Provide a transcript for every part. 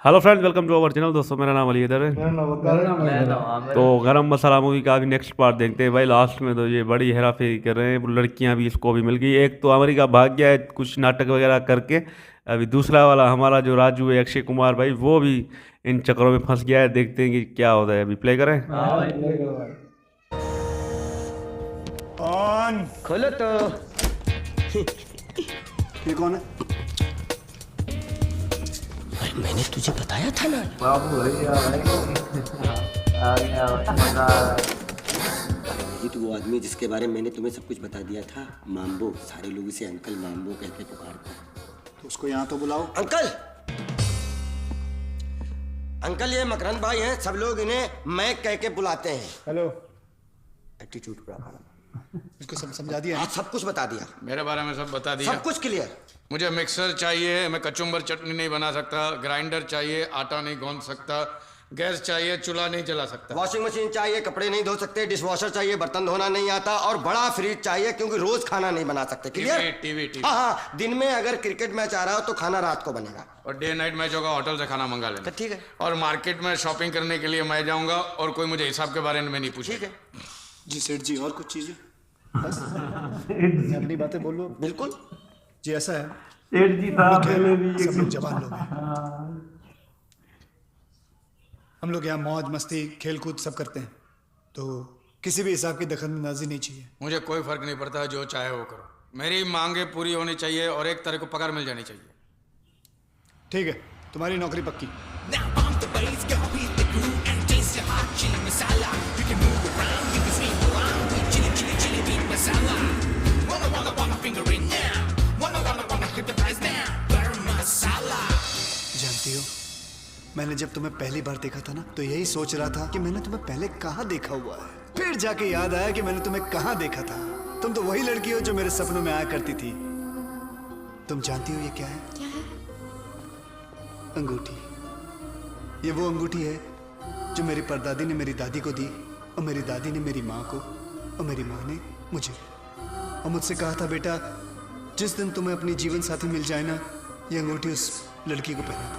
Hello friends, welcome to our channel. दोस्तों, मेरा नाम अली हैदर है। तो गरम मसाला मूवी का अभी नेक्स्ट पार्ट देखते हैं भाई। लास्ट में तो ये बड़ी हेरा फेरी कर रहे हैं, लड़कियां भी इसको भी मिल गई। एक तो अमेरिका भाग गया है कुछ नाटक वगैरह करके। अभी दूसरा वाला हमारा जो राजू है, अक्षय कुमार भाई, वो भी इन चक्करों में फंस गया है। देखते हैं कि क्या होता है। अभी प्ले करें। ऑन खोलो तो। ये कौन है? मैंने तुझे बताया था ना। यही तो वो आदमी जिसके बारे में मैंने तुम्हें सब कुछ बता दिया था। माम्बो, सारे लोग इसे अंकल माम्बो कह के पुकारते हैं। तो उसको यहाँ तो बुलाओ। अंकल, अंकल ये मकरंद भाई हैं। सब लोग इन्हें मैं कह के बुलाते हैं। हेलो, एटीट्यूड पूरा। इसको सब समझा दिया? आज सब कुछ बता दिया, मेरे बारे में सब बता दिया। सब कुछ क्लियर। मुझे मिक्सर चाहिए, मैं कचुम्बर चटनी नहीं बना सकता। ग्राइंडर चाहिए, आटा नहीं गूंद सकता। गैस चाहिए, चूल्हा नहीं जला सकता। वॉशिंग मशीन चाहिए, कपड़े नहीं धो सकते। डिश वॉशर चाहिए, बर्तन धोना नहीं आता। और बड़ा फ्रिज चाहिए क्योंकि रोज खाना नहीं बना सकते। क्लियर? टीवी हाँ हाँ, दिन में अगर क्रिकेट मैच आ रहा हो तो खाना रात को बनेगा। और डे नाइट मैच होगा, होटल से खाना मंगा लेना। तो ठीक है। और मार्केट में शॉपिंग करने के लिए मैं जाऊंगा और कोई मुझे हिसाब के बारे में नहीं पूछे। ठीक है जी सेठ जी, और कुछ चीजें? बस अपनी बातें बोलो। बिल्कुल जी, ऐसा है, सेठ जी था पहले भी सब लोग जवान लोग हैं। हम लोग यहाँ मौज मस्ती खेल कूद सब करते हैं, तो किसी भी हिसाब की दखलंदाजी नहीं चाहिए। मुझे कोई फर्क नहीं पड़ता, जो चाहे वो करो। मेरी मांगे पूरी होनी चाहिए और एक तरह को पगार मिल जानी चाहिए। ठीक है, तुम्हारी नौकरी पक्की। जानती हो, मैंने जब तुम्हें पहली बार देखा था ना, तो यही सोच रहा था कि मैंने तुम्हें पहले कहाँ देखा हुआ है। फिर जाके याद आया कि मैंने तुम्हें कहाँ देखा था। तुम तो वही लड़की हो जो मेरे सपनों में आया करती थी। तुम जानती हो ये क्या है? क्या है? अंगूठी। ये वो अंगूठी है जो मेरी परदादी ने मेरी दादी को दी, और मेरी दादी ने मेरी माँ को, और मेरी माँ ने मुझे। और मुझसे कहा था, बेटा जिस दिन तुम्हें अपनी जीवन साथी मिल जाए ना, ये अंगूठी उस लड़की को पहना दो।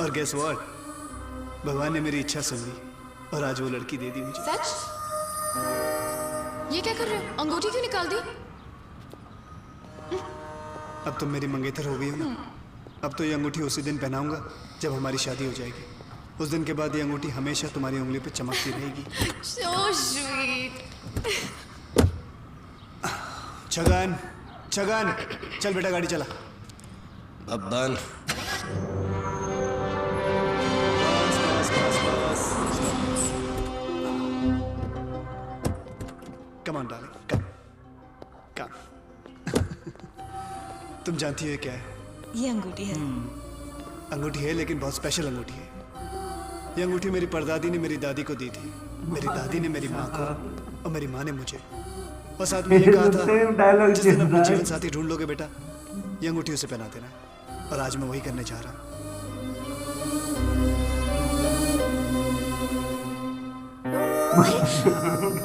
और गेस व्हाट, भगवान ने मेरी इच्छा सुन ली और आज वो लड़की दे दी मुझे। सच? ये क्या कर रहे हो? अंगूठी क्यों निकाल दी? अब तुम मेरी मंगेतर हो गई हो ना। अब तो ये अंगूठी उसी दिन पहनाऊंगा जब हमारी शादी हो जाएगी। उस दिन के बाद ये अंगूठी हमेशा तुम्हारी उंगली पे चमकती रहेगी। So sweet. छगन, छगन, चल बेटा गाड़ी चला। बब्बन, कम ऑन डार्लिंग, कम। तुम जानती हो ये क्या है? ये अंगूठी है। अंगूठी है, लेकिन बहुत स्पेशल अंगूठी है। ये अंगूठी मेरी परदादी ने मेरी दादी को दी थी। मेरी दादी ने मेरी माँ को, और मेरी माँ ने मुझे। और साथ में ये कहा था, जिस दिन अपना जीवन साथी ढूंढ लोगे बेटा, ये अंगूठी उसे पहना देना। और आज मैं वही करने जा रहा हूँ।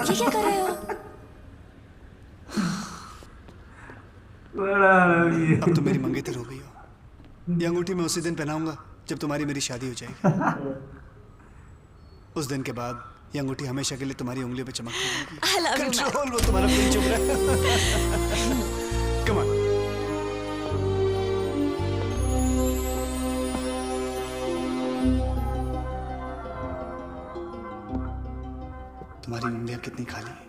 ये क्या कर रहे हो? अब तो मेरी मंगेतर हो गई हो। ये अंगूठी मैं उसी दिन पहनाऊंगा जब तुम्हारी मेरी शादी हो जाएगी। उस दिन के बाद ये अंगूठी हमेशा के लिए तुम्हारी उंगलियों पे चमकती रहेगी। I love you, man. Control, वो तुम्हारा दिल चुप रहा। Come on. तुम्हारी उंगलियां कितनी खाली हैं।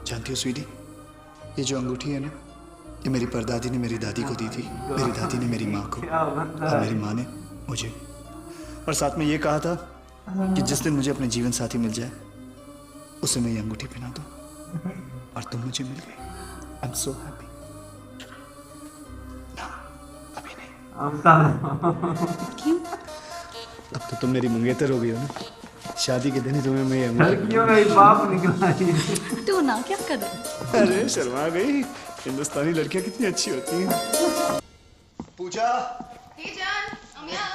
जानती हो स्वीटी, ये जो अंगूठी है ना, ये मेरी परदादी ने मेरी दादी को दी थी। मेरी दादी ने मेरी माँ को, और मेरी माँ ने मुझे। और साथ में ये कहा था कि जिस दिन मुझे अपने जीवन साथी मिल जाए, उसे मैं ये अंगूठी पहना दूं। और तुम मुझे मिल गई। I am so happy. अभी नहीं। क्यों? अब तो तुम मेरी मंगेतर हो गई हो ना। शादी के दिन ही तुम्हें मैं ये अंगूठी। क्यों नहीं बाप निकला? तू ना क्या कर रहे? अरे शर्मा गई। हिंदुस्तानी लड़कियां कितनी अच्छी होती हैं। पूजा, हे जान, अमिया।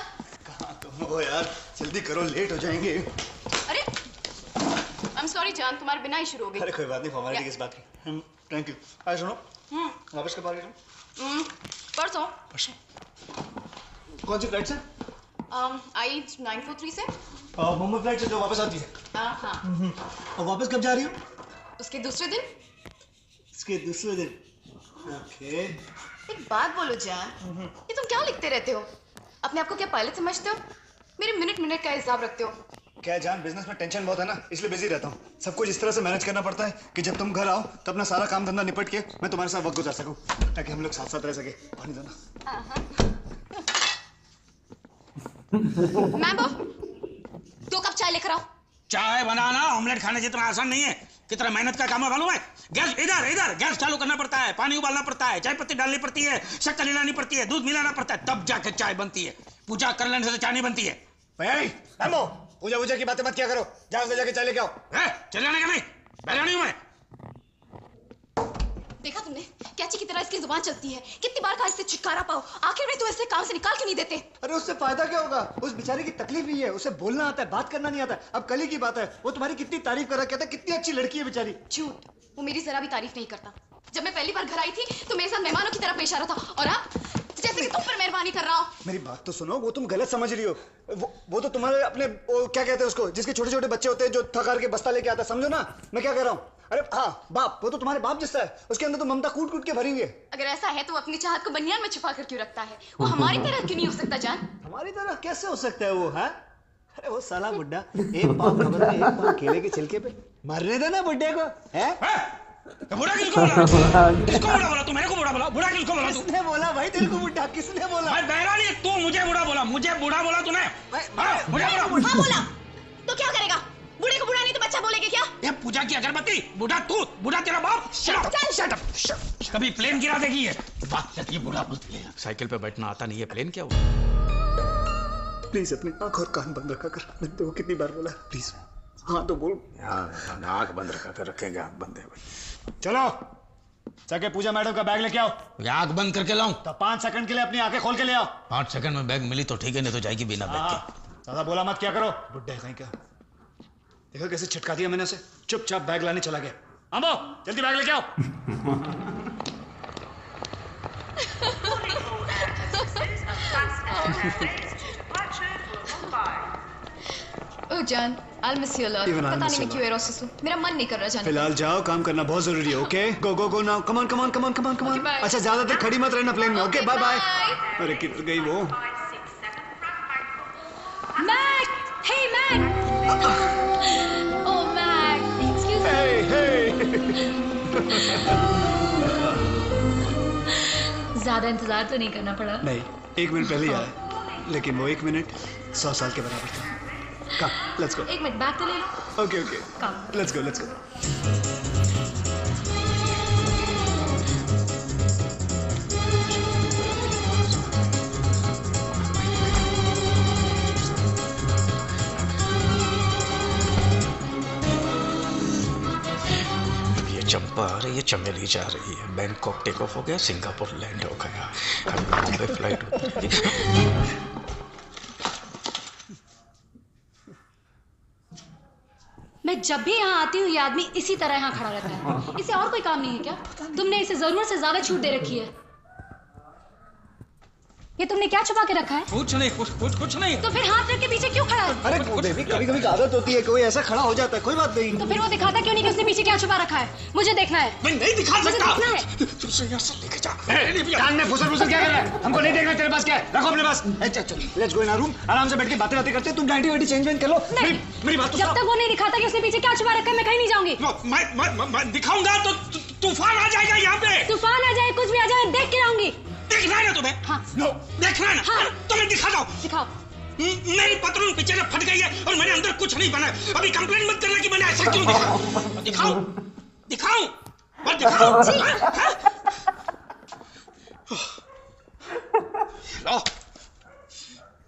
कहाँ तुम हो यार? जल्दी करो, लेट हो जाएंगे। अरे, I'm sorry जान, तुम्हारे बिना ही शुरू हो गई। अरे कोई बात नहीं, फॉर्मेलिटी किस बात की। Thank you. आज सुनो, वापस कब आ रही हो? परसों। परसों। कौन सी फ्लाइट से? आई 943 से। मुंबई फ्लाइट से जो वापस आती है। हाँ। और वापस कब जा रही हो? उसके दूसरे दिन। इसके दूसरे दिन। ओके। एक बात बोलो जान, ये तुम क्या लिखते रहते हो? अपने आप को क्या पायलट समझते हो? मेरे मिनट मिनट का हिसाब रखते हो। क्या जान, बिजनेस में टेंशन बहुत है ना, इसलिए बिजी रहता हूँ। सब कुछ इस तरह से मैनेज करना पड़ता है कि जब तुम घर आओ तो अपना सारा काम धंधा निपट के मैं तुम्हारे साथ वक्त गुजार सकूं, ताकि हम लोग साथ साथ रह सके। पानी दो ना। मैंगो, 2 कप चाय लेकर आओ। चाय बनाना ऑमलेट खाने जितना आसान नहीं है। कितना मेहनत का काम है मालूम है? गैस इधर इधर गैस चालू करना पड़ता है, पानी उबालना पड़ता है, चाय पत्ती डालनी पड़ती है, शक्कर मिलानी पड़ती है, दूध मिलाना पड़ता है, तब जाके चाय बनती है। पूजा कर लेने से चाय नहीं बनती है। पूजा वूजा की बातें मत क्या करो, जाओ ले जाके चाय लेके आओ। चले जाने का नहीं, बैठानी हूं मैं। देखा तुमने कैची की तरह इसकी जुबान चलती है। कितनी बार कहा इससे छुटकारा पाओ, आखिर में तो ऐसे काम से निकाल क्यों नहीं देते? अरे उससे फायदा क्या होगा? उस बेचारे की तकलीफ ही है, उसे बोलना आता है, बात करना नहीं आता। अब कल ही की बात है, वो तुम्हारी कितनी तारीफ कर रहा, कहता कितनी अच्छी लड़की है बेचारी। झूठ, वो मेरी जरा भी तारीफ नहीं करता। जब मैं पहली बार घर आई थी तो मेरे साथ मेहमानों की तरह पेश आ रहा था, और अब जैसे कि तुम पर मेहरबानी कर रहा हूँ। मेरी बात तो सुनो, वो तुम गलत समझ रही हो। वो तो तुम्हारे अपने क्या कहते हैं उसको, जिसके छोटे छोटे बच्चे होते हैं जो थकार के बस्ता लेके आता है, समझो ना मैं क्या कह रहा हूँ। अरे हाँ बाप, वो तो तुम्हारे बाप जैसा है, उसके अंदर तो ममता कूट कूट के भरी हुई है। अगर ऐसा है तो अपनी चाहत को बनियान में छुपा कर क्यों रखता है? वो हमारी तरह क्यों नहीं हो सकता जान? हमारी तरह कैसे हो सकता है वो? है अरे वो साला बुड्ढा, एक पाँव खबर में, एक पाँव केले के छिलके पे। मरने दो ना बुड्ढे को। है तो बुढ़ा किसको बोला? किसको बुढ़ा बोला? तू मेरे को बुढ़ा बोला? बुढ़ा किसको बोला? तू किसने बोला भाई तेरे को बुड्ढा? किसने बोला? मैं बहरा नहीं, तू मुझे बुढ़ा बोला। मुझे बुढ़ा बोला तूने? हाँ, मुझे बुढ़ा बोला। हाँ बोला तो क्या करेगा? बूढ़े को बूढ़ा नहीं तो बच्चा बोलेगा क्या? ये पूजा की अगरबत्ती, बुढ़ा तू, बुढ़ा तेरा बाप। Shut up. कभी प्लेन गिरा देगी ये। बात ये बुढ़ा बोलती है। साइकिल पे बैठना आता नहीं है, प्लेन क्या हुआ? प्लीज अपनी आंख और कान बंद रखा कर। मैंने तो कितनी बार बोला, प्लीज हाँ तो बोल। आंख बंद रखा कर रखेंगे, आंख बंद है भाई। चलो जाके पूजा मैडम का बैग लेके आओ। आंख बंद करके लाऊं? तो 5 सेकंड के लिए अपनी आंखें खोल के ले आओ। 5 सेकंड में बैग मिली तो ठीक है, नहीं तो जाएगी बिना बैग के। ज्यादा बोला मत क्या करो, बुड्ढे कहीं का। देखो कैसे छिटका दिया मैंने उसे। चुपचाप बैग लाने चला गया। अम्बो जल्दी बैग लेके आओ। ओह जान, I'll miss you a lot. Even I'll पता miss नहीं मैं you a क्यों एरोसिस हूँ। मेरा मन नहीं कर रहा जाने। फिलहाल जाओ, काम करना बहुत जरूरी है। Okay go go go now, come on come on come on come on come on. Okay, bye. अच्छा ज्यादा देर खड़ी मत रहना प्लेन में। Okay bye bye. bye. अरे किधर गई वो? Mac! Hey Mac! Oh Mac! Excuse me. ज्यादा इंतजार तो नहीं करना पड़ा। नहीं, 1 मिनट पहले ही आया, लेकिन वो 1 मिनट 100 साल के बराबर था। Come let's go. 1 minute bag तो ले लो। Okay okay Come. Let's go let's go. ये चंपा आ रही है, चमेली जा रही है। बैंकॉक टेक ऑफ हो गया, सिंगापुर लैंड हो गया, कल मुंबई फ्लाइट होती है। मैं जब भी यहाँ आती हूँ ये आदमी इसी तरह यहाँ खड़ा रहता है। इसे और कोई काम नहीं है क्या? तुमने इसे जरूरत से ज्यादा छूट दे रखी है। ये तुमने क्या छुपा के रखा है? कुछ नहीं, कुछ नहीं। तो फिर हाथ रख के पीछे क्यों खड़ा है? अरे बेबी कभी कभी आदत होती है, कोई ऐसा खड़ा हो जाता है, कोई बात नहीं। तो फिर वो दिखाता क्यों नहीं कि उसने पीछे क्या छुपा रखा है? मुझे देखना है। मैं नहीं दिखा मुझे सकता। देखना है। तुझे यहाँ से लेके जा। कान में फुसर फुसर क्या कर रहा है? हमको नहीं देखना, तेरे पास क्या है? रखो अपने पास। चल let's go in our room, आराम से बैठ के बातें बातें करते। तुम नाइटी वाइटी चेंज कर लो। मेरी बात तो जब तक वो नहीं दिखाता कि उसने पीछे क्या छुपा रखा है मैं कहीं नहीं जाऊंगी। मैं दिखाऊंगा तो तूफान आ जाएगा यहाँ पे। तूफान आ जाए, कुछ भी आ जाए, देख के आऊंगी। देखना है ना तुम्हें? हाँ। नो देखना है ना? हाँ। तो मैं दिखा दो। दिखाओ। मेरी पतलून पीछे से फट गई है और मेरे अंदर कुछ नहीं बना है। अभी कंप्लेंट मत करना कि मैंने ऐसा क्यों दिखाऊं। दिखाऊं दिखाऊं मत दिखाऊं। लो,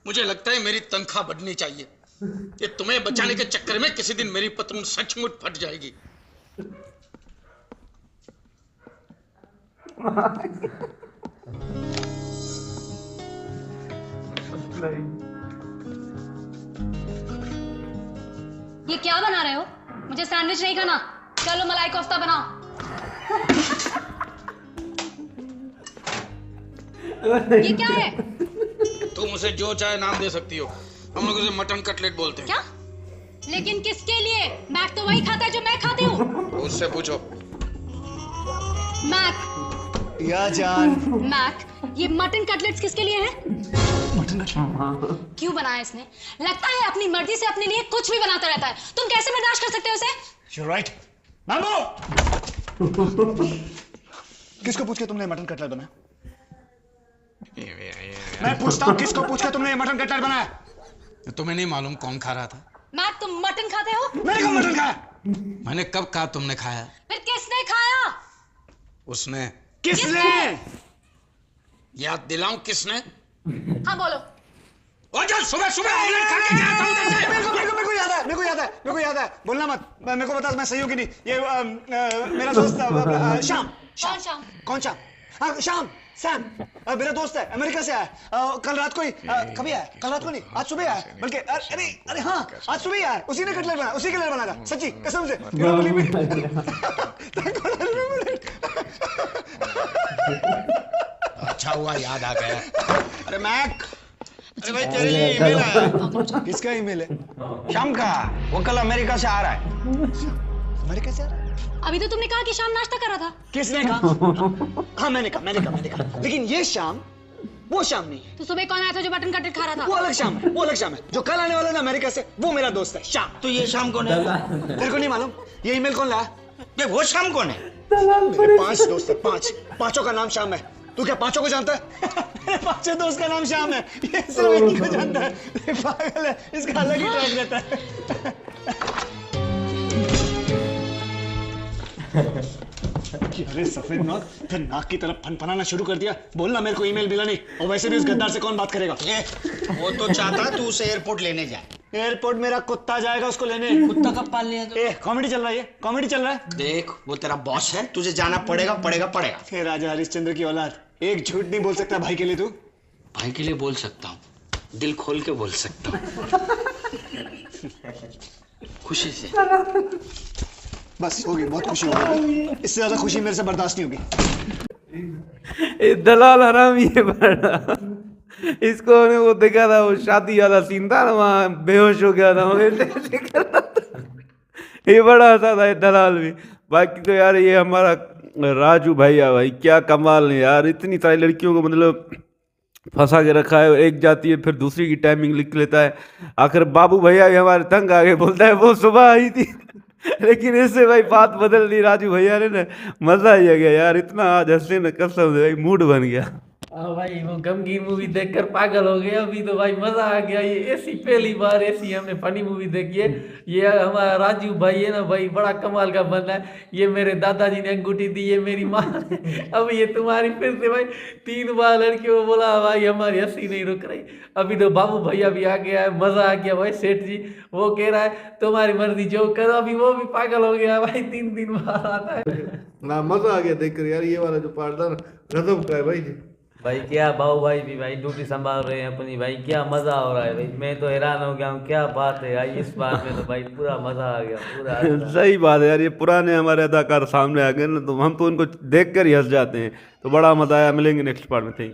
मुझे लगता है मेरी तनख्वाह बढ़नी चाहिए। ये तुम्हें बचाने के चक्कर में किसी दिन मेरी पतलून सचमुच फट जाएगी। ये क्या बना रहे हो? मुझे सैंडविच नहीं खाना। चलो मलाई कोफ्ता बनाओ। ये क्या है? तू तुम उसे जो चाहे नाम दे सकती हो, हम लोग उसे मटन कटलेट बोलते हैं। क्या? लेकिन किसके लिए? मैक तो वही खाता है जो मैं खाती हूँ। उससे पूछो। मैक, या जान। मैक, ये मटन कटलेट्स किसके लिए हैं? मटन कटलेट क्यों बनाया इसने? लगता है अपनी मर्जी से अपने लिए कुछ भी बनाता रहता है। तुम कैसे बर्दाश्त कर सकते हो उसे? You're right. मामू! किसको पूछ के तुमने मटन कटलेट बनाया? मैं पूछता हूँ, किसको पूछ के तुमने ये मटन कटलेट बनाया? तुम्हें नहीं मालूम कौन खा रहा था? मैक, तुम मटन खाते हो? मैंने कब मटन खाया? मैंने कब कहा तुमने खाया? फिर किसने खाया? उसने। किसने? याद दिलाऊं किसने? हाँ बोलो। और जो सुबह सुबह ऑमलेट खा के गया था उधर से। मेरे को याद है। बोलना मत। मेरे को बता मैं सही हूँ कि नहीं। ये मेरा दोस्त श्याम। कौन श्याम? कौन श्याम? हाँ श्याम, सैम। मेरा दोस्त है, अमेरिका से आया। कल रात को ही कभी आया? कल रात को नहीं, आज सुबह आया। बल्कि अरे हाँ, आज सुबह ही आया। उसी ने कटलेट बनाया, उसी के लिए बनाया था। सच्ची कसम से। अच्छा हुआ याद आ गया। अरे मैक, अरे भाई तेरे लिए ईमेल आया। किसका ईमेल है? शाम का, वो कल अमेरिका से आ रहा है। अमेरिका से आ रहा है? अभी तो तुमने कहा कि शाम नाश्ता कर रहा था। किसने कहा? हाँ मैंने कहा। लेकिन ये शाम वो शाम नहीं है। तो सुबह कौन आया था जो मटन कटलेट खा रहा था? वो अलग शाम है। जो कल आने वाला था अमेरिका से, वो मेरा दोस्त है श्याम। तो ये शाम कौन है? तेरे को नहीं मालूम? ये ईमेल कौन लाया? ये वो शाम कौन है? मेरे 5 दोस्त है, 5। पांचों का नाम श्याम है। तू क्या पांचों को जानता है? मेरे 5 दोस्त का नाम श्याम है। ये सिर्फ एक ही को जानता है। ये पागल है, इसका अलग ही ट्रैक रहता है। अरे सफेद नाक, फिर नाक की तरफ फनफनाना शुरू कर दिया। बोलना मेरे को ईमेल मिला नहीं। और वैसे भी उस गद्दार से कौन बात करेगा? वो तो चाहता तू उसे एयरपोर्ट लेने जाए। एयरपोर्ट मेरा कुत्ता जाएगा उसको लेने। कुत्ता कब पाल लिया तू? कॉमेडी चल रहा है। देख, वो तेरा बॉस है, तुझे जाना पड़ेगा। हे राजा हरिश्चंद्र की औलाद, एक झूठ नहीं बोल सकता भाई के लिए तू? भाई के लिए बोल सकता हूँ, दिल खोल के बोल सकता हूँ। खुशी से। बस हो गई, बहुत खुशी हो गई। इससे ज्यादा खुशी मेरे से बर्दाश्त नहीं होगी। ये दलाल हराम ये बड़ा। इसको ने वो देखा था, वो शादी वाला सीन था ना, वहाँ बेहोश हो गया था। ये बड़ा हंसा था ये दलाल भी। बाकी तो यार ये हमारा राजू भैया, भाई क्या कमाल है यार। इतनी सारी लड़कियों को मतलब फंसा के रखा है। एक जाती है फिर दूसरी की टाइमिंग लिख लेता है। आखिर बाबू भैया भी हमारे तंग आगे बोलता है वो सुबह आई थी। लेकिन इससे भाई बात बदल दी राजू भैया ने ना। मजा ही आ गया यार, इतना आज हंसे न कसम से भाई मूड बन गया। हाँ भाई, वो गमगीन मूवी देखकर पागल हो गए। अभी तो भाई मजा आ गया। ये ऐसी पहली बार ऐसी हमने फनी मूवी देखी है। ये हमारा राजू भाई है ना भाई, बड़ा कमाल का बंदा है। ये मेरे दादाजी ने अंगूठी दी, ये मेरी माँ ने। अब ये तुम्हारी फिर से भाई 3 बार लड़कियों को बोला भाई, हमारी हंसी नहीं रुक रही। अभी तो बाबू भैया भी आ गया है, मजा आ गया भाई। सेठ जी वो कह रहा है तुम्हारी मर्जी जो करो। अभी वो भी पागल हो गया भाई, 3 बार आता है ना। मजा आ गया देखकर यार। ये वाला जो पार्ट था गजब का है भाई। भाई क्या बाबू भाई भी भाई ड्यूटी संभाल रहे हैं अपनी। भाई क्या मजा हो रहा है भाई, मैं तो हैरान हो गया हूँ। क्या बात है भाई, इस बात में तो भाई पूरा मजा आ गया पूरा। सही बात है यार। ये पुराने हमारे अदाकार सामने आ गए ना, तो हम तो उनको देख कर ही हंस जाते हैं। तो बड़ा मजा आया। मिलेंगे नेक्स्ट पार्ट में। Thank you.